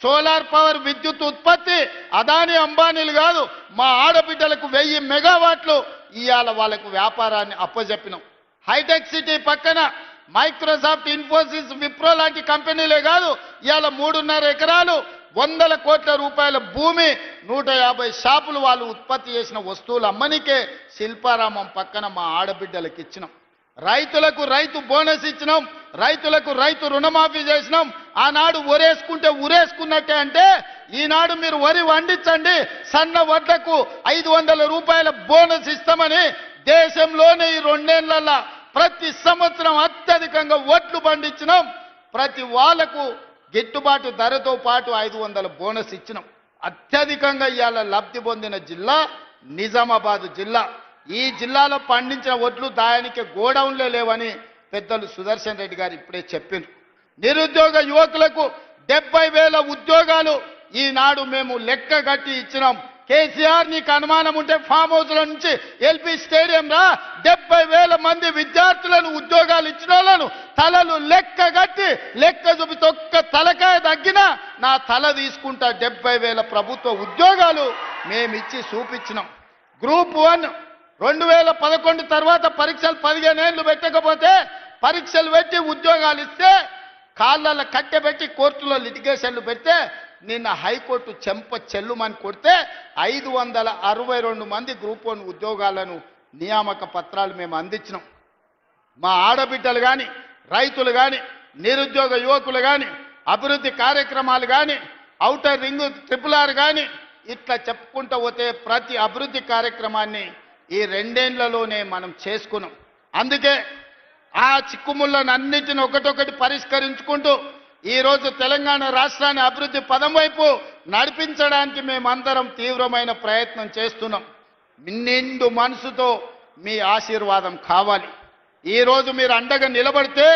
Solar power విద్యుత్ ఉత్పత్తి అదాని అంబానీలు కాదు, మా ఆడబిడ్డలకు 1000 మెగావాట్లు ఇవాళ వాళ్ళకు వ్యాపారాన్ని అప్పజెప్పినాం. హైటెక్ సిటీ పక్కన మైక్రోసాఫ్ట్, ఇన్ఫోసిస్, విప్రో లాంటి కంపెనీలే కాదు, ఇవాళ 3.5 ఎకరాలు 100 కోట్ల రూపాయల భూమి, 150 షాపులు వాళ్ళు ఉత్పత్తి చేసిన వస్తువులు అమ్మనికే శిల్పారామం పక్కన మా ఆడబిడ్డలకు ఇచ్చినాం. రైతులకు రైతు బోనస్ ఇచ్చినాం, రైతులకు రైతు రుణమాఫీ చేసినాం. ఆనాడు ఒరేసుకుంటే ఉరేసుకున్నట్టే అంటే ఈనాడు మీరు వరి వండించండి, సన్న వడ్లకు 500 రూపాయల బోనస్ ఇస్తామని దేశంలోనే ఈ 2 ఏళ్లలో ప్రతి సంవత్సరం అత్యధికంగా వడ్లు పండించినాం. ప్రతి వాళ్లకు గిట్టుబాటు ధరతో పాటు 500 బోనస్ ఇచ్చినాం. అత్యధికంగా ఇవాళ లబ్ధి పొందిన జిల్లా నిజామాబాద్ జిల్లా. ఈ జిల్లాలో పండించిన వడ్లు దాయానికి గోడౌన్లే లేవని పెద్దలు సుదర్శన్ రెడ్డి గారు ఇప్పుడే చెప్పారు. నిరుద్యోగ యువకులకు 70,000 ఉద్యోగాలు ఈనాడు మేము లెక్క కట్టి ఇచ్చినాం. కేసీఆర్ నీకు అనుమానం ఉంటే ఫామ్ హౌస్ల నుంచి ఎల్పీ స్టేడియం రా, 70,000 మంది విద్యార్థులను ఉద్యోగాలు ఇచ్చిన వాళ్ళను తలలు లెక్క కట్టి లెక్క చూపితే ఒక్క తలకాయ తగ్గినా నా తల తీసుకుంటా. 70,000 ప్రభుత్వ ఉద్యోగాలు మేమిచ్చి చూపించినాం. గ్రూప్ 1 2011 తర్వాత పరీక్షలు 15 ఏళ్ళు పెట్టకపోతే పరీక్షలు పెట్టి ఉద్యోగాలు ఇస్తే కాళ్ళ కట్టెబెట్టి కోర్టులో లిటిగేషన్లు పెడితే నిన్న హైకోర్టు చెంప చెల్లుమని కొడితే 562 మంది గ్రూప్ 1 ఉద్యోగాలను నియామక పత్రాలు మేము అందించినాం. మా ఆడబిడ్డలు కానీ, రైతులు కానీ, నిరుద్యోగ యువకులు కానీ, అభివృద్ధి కార్యక్రమాలు కానీ, ఔటర్ రింగ్ RRR కానీ ఇట్లా చెప్పుకుంటూ పోతే ప్రతి అభివృద్ధి కార్యక్రమాన్ని ఈ 2 ఏళ్లలోనే మనం చేసుకున్నాం. అందుకే ఆ చిక్కుముళ్ళను అన్నిటిని ఒకటొకటి పరిష్కరించుకుంటూ ఈరోజు తెలంగాణ రాష్ట్రాన్ని అభివృద్ధి పదం వైపు నడిపించడానికి మేమందరం తీవ్రమైన ప్రయత్నం చేస్తున్నాం. నిండు మనసుతో మీ ఆశీర్వాదం కావాలి. ఈరోజు మీరు అండగా నిలబడితే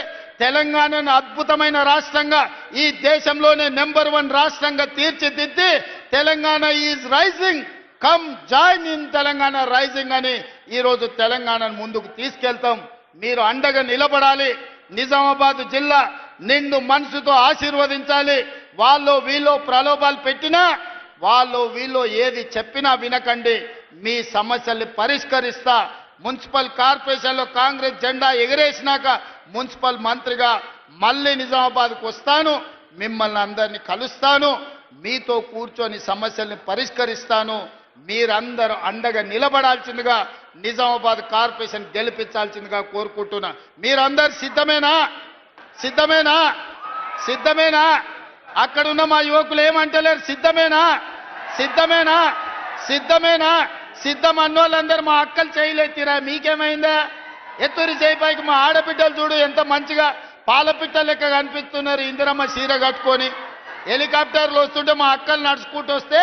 తెలంగాణను అద్భుతమైన రాష్ట్రంగా, ఈ దేశంలోనే నెంబర్ 1 రాష్ట్రంగా తీర్చిదిద్ది Telangana is rising, come join in Telangana rising అని ఈరోజు తెలంగాణను ముందుకు తీసుకెళ్తాం. మీరు అండగా నిలబడాలి. నిజామాబాద్ జిల్లా నిండు మనసుతో ఆశీర్వదించాలి. వాళ్ళు వీళ్ళు ప్రలోభాలు పెట్టినా, వాళ్ళు వీళ్ళు ఏది చెప్పినా వినకండి. మీ సమస్యల్ని పరిష్కరిస్తా. మున్సిపల్ కార్పొరేషన్లో కాంగ్రెస్ జెండా ఎగరేసినాక మున్సిపల్ మంత్రిగా మళ్ళీ నిజామాబాద్కు వస్తాను, మిమ్మల్ని అందరినీ కలుస్తాను, మీతో కూర్చొని సమస్యల్ని పరిష్కరిస్తాను. మీరందరూ అండగా నిలబడాల్సిందిగా, నిజామాబాద్ కార్పొరేషన్ గెలిపించాల్సిందిగా కోరుకుంటున్నా. మీరందరూ సిద్ధమేనా? సిద్ధమేనా? సిద్ధమేనా? అక్కడున్న మా యువకులు ఏమంటలేరు? సిద్ధమేనా? సిద్ధమేనా? సిద్ధమేనా? సిద్ధం అన్నోళ్ళందరూ మా అక్కలు చేయలేతిరా. మీకేమైందా? ఎత్తురి చేయిపైకి మా ఆడబిడ్డలు చూడు ఎంత మంచిగా పాలపిట్ట లెక్క కనిపిస్తున్నారు. ఇందిరమ్మ చీర కట్టుకొని హెలికాప్టర్లు వస్తుంటే మా అక్కలు నడుచుకుంటూ వస్తే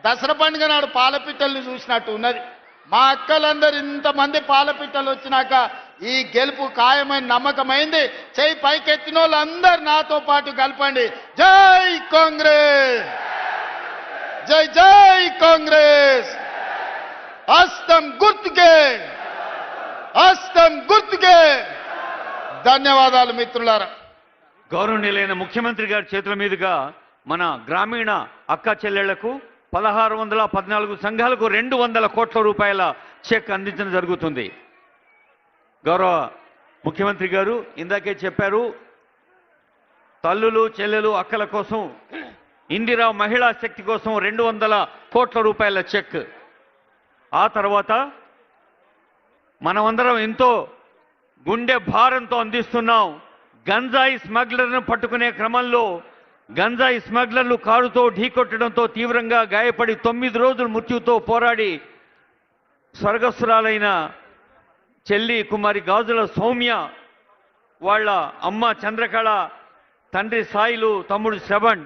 దసరా పండుగ నాడు పాలపిట్టల్ని చూసినట్టు ఉన్నది. మా అక్కలందరూ ఇంతమంది పాలపిట్టలు వచ్చినాక ఈ గెలుపు ఖాయమైన నమ్మకమైంది. చేయి పైకెత్తిన వాళ్ళందరూ నాతో పాటు కలపండి. జై కాంగ్రెస్, జై జై కాంగ్రెస్. హస్తం గుర్తుకే, హస్తం గుర్తుకే. ధన్యవాదాలు మిత్రులారా. గౌరవనీయులైన ముఖ్యమంత్రి గారి చేతుల మీదుగా మన గ్రామీణ అక్క చెల్లెళ్లకు 1614 సంఘాలకు 200 కోట్ల రూపాయల చెక్ అందించడం జరుగుతుంది. గౌరవ ముఖ్యమంత్రి గారు ఇందాకే చెప్పారు, తల్లులు చెల్లెలు అక్కల కోసం ఇందిరా మహిళా శక్తి కోసం 200 కోట్ల రూపాయల చెక్. ఆ తర్వాత మనమందరం ఎంతో గుండె భారంతో అందిస్తున్నాం. గంజాయి స్మగ్లర్ను పట్టుకునే క్రమంలో గంజాయి స్మగ్లర్లు కారుతో ఢీకొట్టడంతో తీవ్రంగా గాయపడి 9 రోజులు మృత్యుతో పోరాడి స్వర్గస్థురాలైన చెల్లి కుమారి గాజుల సౌమ్య, వాళ్ళ అమ్మ చంద్రకళ, తండ్రి సాయిలు, తమ్ముడు శ్రవణ్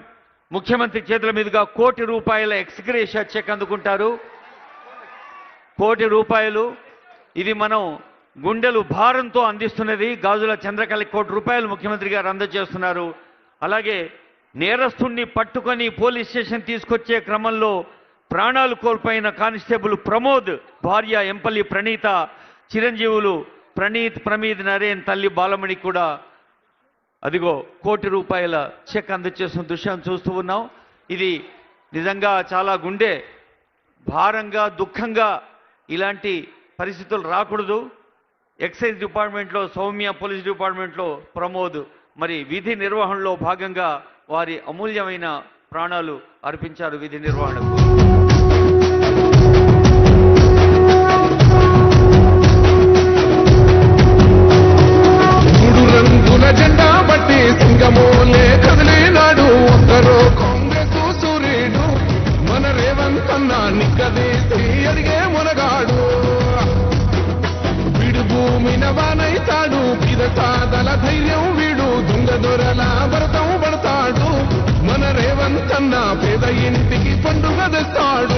ముఖ్యమంత్రి చేతుల మీదుగా 1 కోటి రూపాయల ఎక్స్గ్రేషియా చెక్ అందుకుంటారు. 1 కోటి రూపాయలు. ఇది మనం గుండెలు భారంతో అందిస్తున్నది. గాజుల చంద్రకళకి 1 కోటి రూపాయలు ముఖ్యమంత్రి గారు అందజేస్తున్నారు. అలాగే నేరస్తుణ్ణి పట్టుకొని పోలీస్ స్టేషన్ తీసుకొచ్చే క్రమంలో ప్రాణాలు కోల్పోయిన కానిస్టేబుల్ ప్రమోద్ భార్య ఎంపల్లి ప్రణీత, చిరంజీవులు ప్రణీత్, ప్రమీద్, నరేన్, తల్లి బాలమణి కూడా అదిగో 1 కోటి రూపాయల చెక్ అందజేస్తున్న దృశ్యాన్ని చూస్తూ ఉన్నాం. ఇది నిజంగా చాలా గుండె భారంగా దుఃఖంగా ఇలాంటి పరిస్థితులు రాకూడదు. ఎక్సైజ్ డిపార్ట్మెంట్లో సౌమ్య, పోలీస్ డిపార్ట్మెంట్లో ప్రమోద్ మరి విధి నిర్వహణలో భాగంగా వారి అమూల్యమైన ప్రాణాలు అర్పించారు విధి నిర్వహణకు. జెండా బట్టి సింగమోలే కదిలినాడు ఒక్కరో కాంగ్రెస్ సూర్యుడు మన రేవంత్ అన్న నిక్కదీసి అడిగే మునగాడు వీడు భూమిన వానైతాడు పిదసాదల ధైర్యం వీడు దొంగ దొరల భరతం పడతాడు మన రేవంత్ అన్న పేద ఇంటికి పండుగ తెస్తాడు.